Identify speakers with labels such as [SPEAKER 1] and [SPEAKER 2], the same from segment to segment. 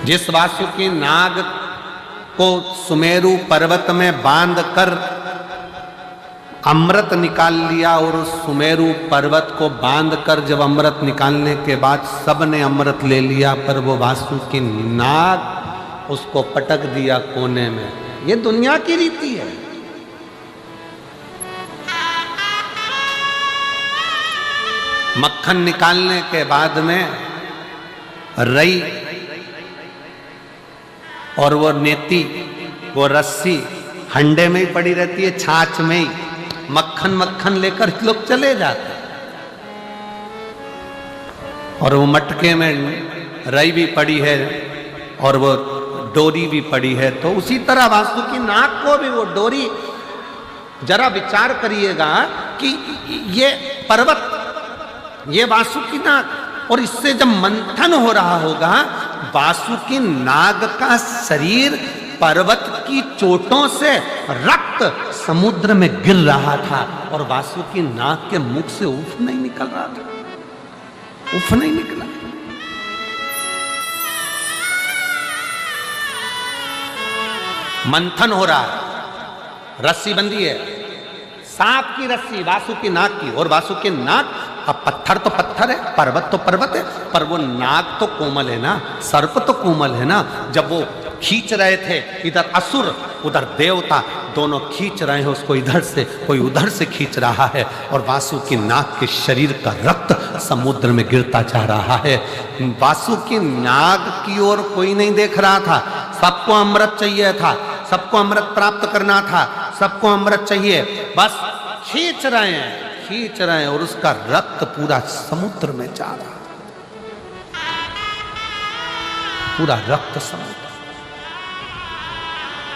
[SPEAKER 1] जिस वासुकी नाग को सुमेरु पर्वत में बांध कर अमृत निकाल लिया, और उस सुमेरु पर्वत को बांध कर जब अमृत निकालने के बाद सबने अमृत ले लिया, पर वो वासुकी नाग उसको पटक दिया कोने में। ये दुनिया की रीति है। मक्खन निकालने के बाद में रई और वो नेती, वो रस्सी हंडे में ही पड़ी रहती है, छाछ में ही मक्खन मक्खन लेकर लोग चले जाते, और वो मटके में रई भी पड़ी है और वो डोरी भी पड़ी है। तो उसी तरह वासुकी नाग को भी वो डोरी, जरा विचार करिएगा कि ये पर्वत, ये वासुकी नाग, और इससे जब मंथन हो रहा होगा, वासुकी नाग का शरीर पर्वत की चोटों से रक्त समुद्र में गिर रहा था, और वासुकी नाग के मुख से उफ नहीं निकल रहा था, उफ नहीं निकला। मंथन हो रहा है, रस्सी बंधी है, सांप की रस्सी वासुकी नाग की, और वासुकी नाग, अब पत्थर तो पत्थर है, पर्वत तो पर्वत है, पर वो नाग तो कोमल है ना, सर्प तो कोमल है ना। जब वो खींच रहे थे, इधर असुर उधर देवता, दोनों खींच रहे हैं उसको, इधर से कोई उधर से खींच रहा है, और वासुकी नाग के शरीर का रक्त समुद्र में गिरता जा रहा है। वासुकी नाग की ओर कोई नहीं देख रहा था, सबको अमृत चाहिए था, सबको अमृत प्राप्त करना था, सबको अमृत चाहिए, बस खींच रहे हैं, खींच रहे हैं, और उसका रक्त पूरा समुद्र में जा रहा, पूरा रक्त समुद्र।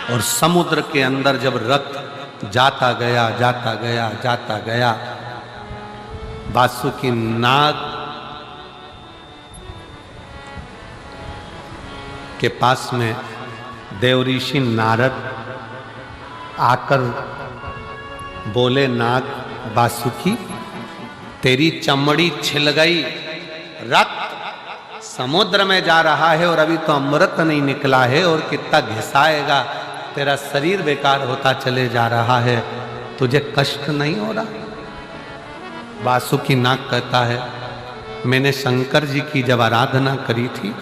[SPEAKER 1] और समुद्र के अंदर जब रक्त जाता गया, जाता गया, जाता गया, वासुकी नाग के पास में देवऋषि नारद आकर बोले, नाग वासुकी, तेरी चमड़ी छिल गई, रक्त समुद्र में जा रहा है, और अभी तो अमृत नहीं निकला है, और कितना घिसाएगा, तेरा शरीर बेकार होता चले जा रहा है, तुझे कष्ट नहीं हो रहा? वासुकी नाग कहता है, मैंने शंकर जी की जब आराधना करी थी,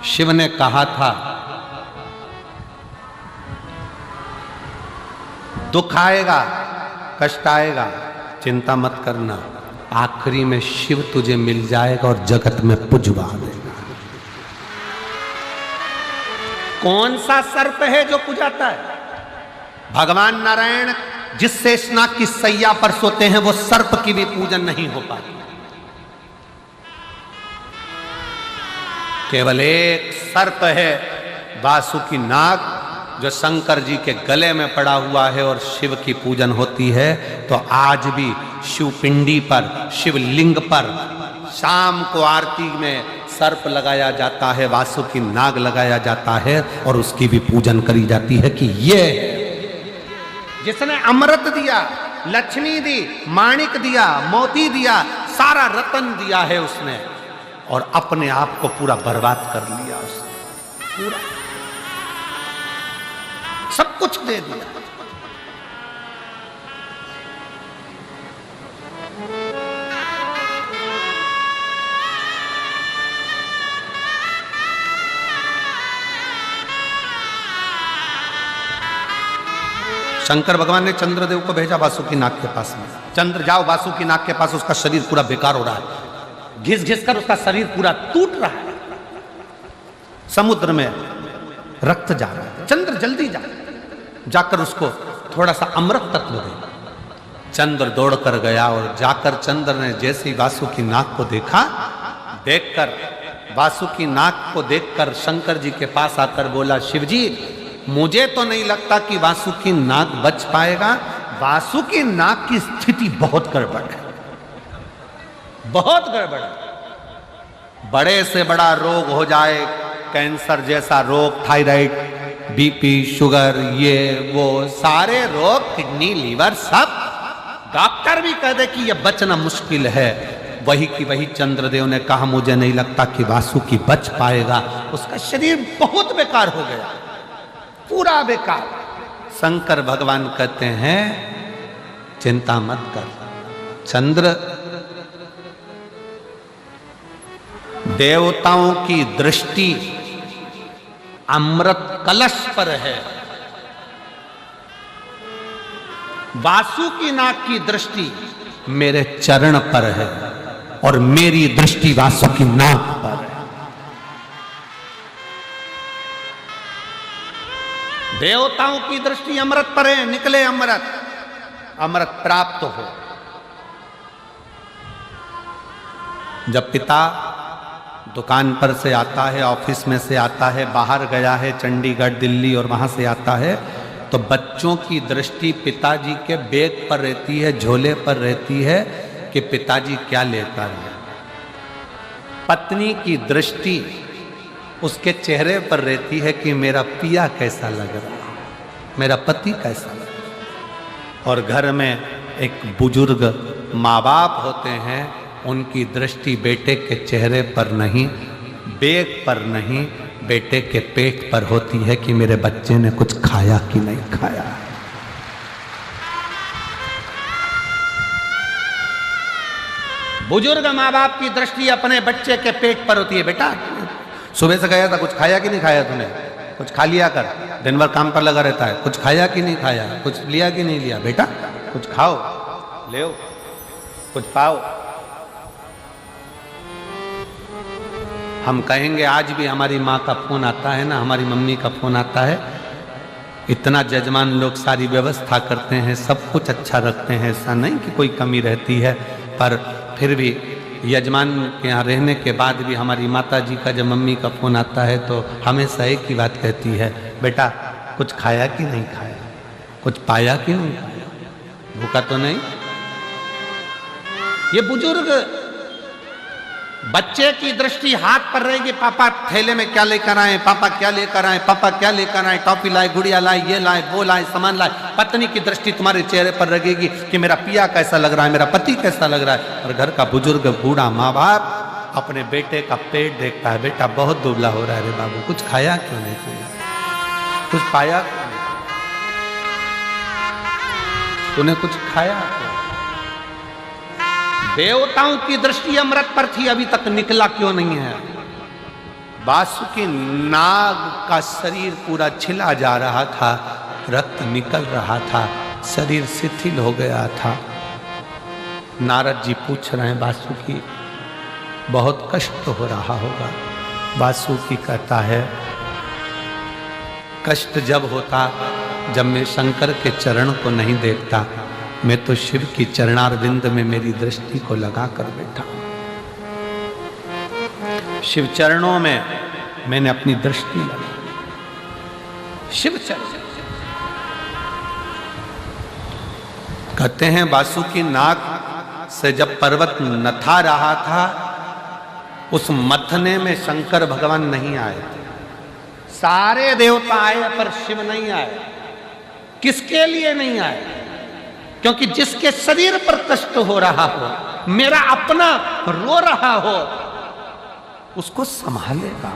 [SPEAKER 1] शिव ने कहा था दुख आएगा, कष्ट आएगा, चिंता मत करना, आखिरी में शिव तुझे मिल जाएगा और जगत में पुजवा देगा। कौन सा सर्प है जो पुजाता है? भगवान नारायण जिस शेषनाग की सैया पर सोते हैं, वो सर्प की भी पूजन नहीं हो पाती। केवल एक सर्प है, वासुकी नाग, जो शंकर जी के गले में पड़ा हुआ है, और शिव की पूजन होती है। तो आज भी शिवपिंडी पर, शिवलिंग पर शाम को आरती में सर्प लगाया जाता है, वासुकी नाग लगाया जाता है, और उसकी भी पूजन करी जाती है कि ये जिसने अमृत दिया, लक्ष्मी दी, माणिक दिया, मोती दिया, सारा रतन दिया है उसने, और अपने आप को पूरा बर्बाद कर लिया उसने, पूरा सब कुछ दे दिया। शंकर भगवान ने चंद्रदेव को भेजा वासुकी नाग के पास में, चंद्र जाओ वासुकी नाग के पास, उसका शरीर पूरा बेकार हो रहा है, घिस घिस कर उसका शरीर पूरा टूट रहा है, समुद्र में रक्त जा रहा है, चंद्र जल्दी जा, जाकर उसको थोड़ा सा अमृत तत्व दे। चंद्र दौड़ कर गया, और जाकर चंद्र ने जैसे ही वासुकी नाग को देखा, देखकर वासुकी नाग को देखकर शंकर जी के पास आकर बोला, शिव जी, मुझे तो नहीं लगता कि वासुकी नाग बच पाएगा, वासुकी नाग की स्थिति बहुत गड़बड़ है, बहुत गड़बड़ है, बड़े से बड़ा रोग हो जाए, कैंसर जैसा रोग, थायराइड, बीपी, शुगर, ये वो सारे रोग, किडनी, लीवर, सब डॉक्टर भी कह दे कि ये बचना मुश्किल है, वही की वही चंद्रदेव ने कहा मुझे नहीं लगता कि वासुकी बच पाएगा, उसका शरीर बहुत बेकार हो गया, पूरा बेकार। शंकर भगवान कहते हैं चिंता मत कर चंद्र, देवताओं की दृष्टि अमृत कलश पर है, वासुकी नाग की दृष्टि मेरे चरण पर है और मेरी दृष्टि वासुकी नाग पर है। देवताओं की दृष्टि अमृत पर है, निकले अमृत, अमृत प्राप्त हो। जब पिता दुकान पर से आता है, ऑफिस में से आता है, बाहर गया है चंडीगढ़ दिल्ली और वहां से आता है, तो बच्चों की दृष्टि पिताजी के बैग पर रहती है, झोले पर रहती है कि पिताजी क्या लेकर आए। पत्नी की दृष्टि उसके चेहरे पर रहती है कि मेरा पिया कैसा लग रहा है, मेरा पति कैसा लग रहा है। और घर में एक बुजुर्ग माँ बाप होते हैं, उनकी दृष्टि बेटे के चेहरे पर नहीं, बैग पर नहीं, बेटे के पेट पर होती है कि मेरे बच्चे ने कुछ खाया कि नहीं खाया। बुजुर्ग माँ बाप की दृष्टि अपने बच्चे के पेट पर होती है। बेटा सुबह से गया था, कुछ खाया कि नहीं खाया तूने, कुछ खा लिया कर, दिन भर काम पर लगा रहता है, कुछ खाया कि नहीं खाया, कुछ लिया कि नहीं लिया, बेटा कुछ खाओ, ले कुछ पाओ। हम कहेंगे आज भी हमारी माँ का फोन आता है ना, हमारी मम्मी का फोन आता है, इतना जजमान लोग सारी व्यवस्था करते हैं, सब कुछ अच्छा रखते हैं, ऐसा नहीं कि कोई कमी रहती है, पर फिर भी यजमान के यहाँ रहने के बाद भी हमारी माता जी का जब मम्मी का फोन आता है तो हमेशा एक ही बात कहती है, बेटा कुछ खाया कि नहीं खाया, कुछ पाया कि नहीं पाया, भूखा तो नहीं। ये बुजुर्ग बच्चे की दृष्टि हाथ पर रहेगी, पापा थैले में क्या लेकर आए, पापा क्या लेकर आए, पापा क्या लेकर आए, टॉफी लाए, गुड़िया लाए, ये लाए, वो लाए, सामान लाए। पत्नी की दृष्टि तुम्हारे चेहरे पर रहेगी कि मेरा पिया कैसा लग रहा है, मेरा पति कैसा लग रहा है। और घर का बुजुर्ग बूढ़ा माँ बाप अपने बेटे का पेट देखता है, बेटा बहुत दुबला हो रहा है रे बाबू, कुछ खाया क्यों नहीं तूने, कुछ पाया क्यों नहीं, तूने कुछ खाया क्यों। देवताओं की दृष्टि अमृत पर थी, अभी तक निकला क्यों नहीं है। वासुकी नाग का शरीर पूरा छिला जा रहा था, रक्त निकल रहा था, शरीर शिथिल हो गया था। नारद जी पूछ रहे हैं वासुकी बहुत कष्ट हो रहा होगा। वासुकी कहता है कष्ट जब होता जब मैं शंकर के चरण को नहीं देखता, मैं तो शिव की चरणारविंद में मेरी दृष्टि को लगा कर बैठा हूं। शिव चरणों में मैंने अपनी दृष्टि लगा, शिव चरण। कहते हैं वासुकी नाग से जब पर्वत नथा रहा था, उस मथने में शंकर भगवान नहीं आए थे। सारे देवता आए पर शिव नहीं आए। किसके लिए नहीं आए? क्योंकि जिसके शरीर पर कष्ट हो रहा हो, मेरा अपना रो रहा हो, उसको संभालेगा,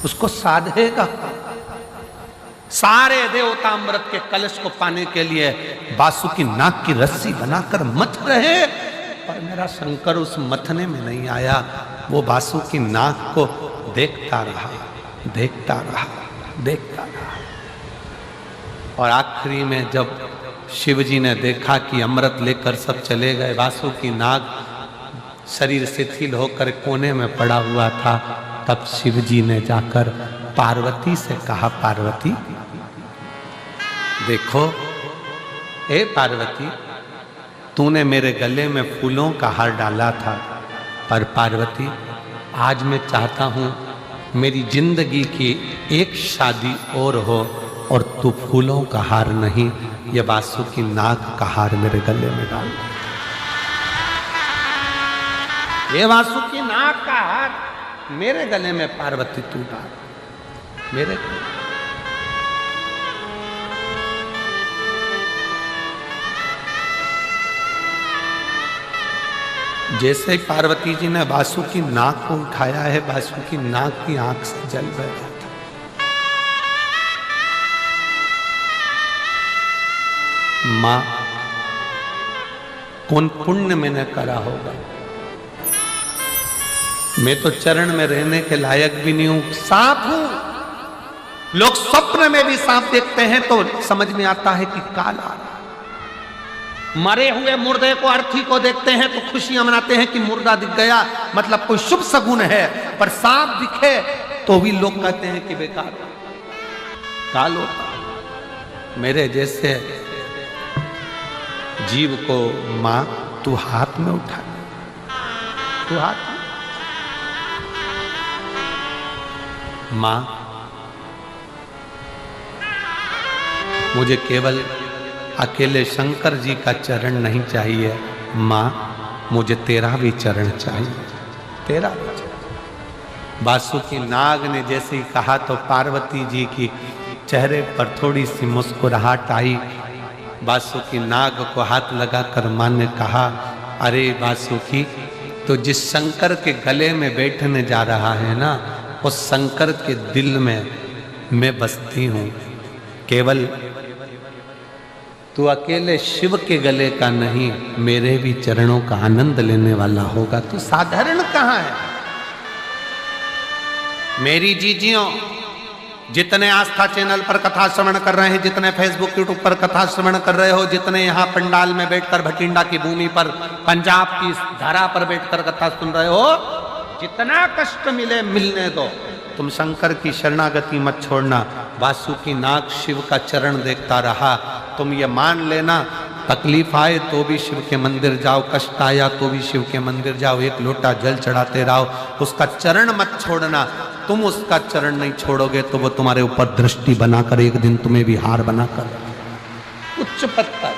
[SPEAKER 1] उसको साधेगा। सारे देवता अमृत के कलश को पाने के लिए वासुकी नाग की रस्सी बनाकर मथ रहे, पर मेरा शंकर उस मथने में नहीं आया। वो वासुकी नाग को देखता रहा, देखता रहा, देखता रहा। और आखिरी में जब शिवजी ने देखा कि अमृत लेकर सब चले गए, वासुकी नाग शरीर शिथिल होकर कोने में पड़ा हुआ था, तब शिवजी ने जाकर पार्वती से कहा, पार्वती देखो, ए पार्वती, तूने मेरे गले में फूलों का हार डाला था, पर पार्वती आज मैं चाहता हूं मेरी जिंदगी की एक शादी और हो और तू फूलों का हार नहीं, ये वासुकी नाग का हार मेरे गले में डाल दे। ये वासुकी नाग का हार मेरे गले में पार्वती तू डाल, मेरे गले। जैसे पार्वती जी ने वासु की नाक को उठाया है, वासु की नाक की आंख से जल बह रहा था। मां, कौन पुण्य मैंने करा होगा, मैं तो चरण में रहने के लायक भी नहीं हूं, सांप हूं। लोग स्वप्न में भी सांप देखते हैं तो समझ में आता है कि काल आ रहा। मरे हुए मुर्दे को, अर्थी को देखते हैं तो खुशियां मनाते हैं कि मुर्दा दिख गया, मतलब कोई शुभ सगुन है। पर सांप दिखे तो भी लोग कहते हैं कि बेकार काल होता। मेरे जैसे जीव को मां तू हाथ में उठा, तू हाथ में। मां, मुझे केवल अकेले शंकर जी का चरण नहीं चाहिए, मां मुझे तेरा भी चरण चाहिए, तेरा भी चरण। वासुकी नाग ने जैसे ही कहा तो पार्वती जी की चेहरे पर थोड़ी सी मुस्कुराहट आई। वासुकी नाग को हाथ लगाकर मां ने कहा, अरे वासुकी, तो जिस शंकर के गले में बैठने जा रहा है ना, उस शंकर के दिल में मैं बसती हूं। केवल तू अकेले शिव के गले का नहीं, मेरे भी चरणों का आनंद लेने वाला होगा। तू साधारण कहां है? मेरी जीजियों, जितने आस्था चैनल पर कथा श्रवण कर रहे हैं, जितने फेसबुक यूट्यूब पर कथा श्रवण कर रहे हो, जितने यहाँ पंडाल में बैठकर भटिंडा की भूमि पर पंजाब की धारा पर बैठकर कथा सुन रहे हो, जितना कष्ट मिले मिलने दो, तुम शंकर की शरणागति मत छोड़ना। वासुकी नाग शिव का चरण देखता रहा। तुम ये मान लेना, तकलीफ आए तो भी शिव के मंदिर जाओ, कष्ट आया तो भी शिव के मंदिर जाओ, एक लोटा जल चढ़ाते रहो, उसका चरण मत छोड़ना। तुम उसका चरण नहीं छोड़ोगे तो वो तुम्हारे ऊपर दृष्टि बनाकर एक दिन तुम्हें भी हार बनाकर उच्च पद पर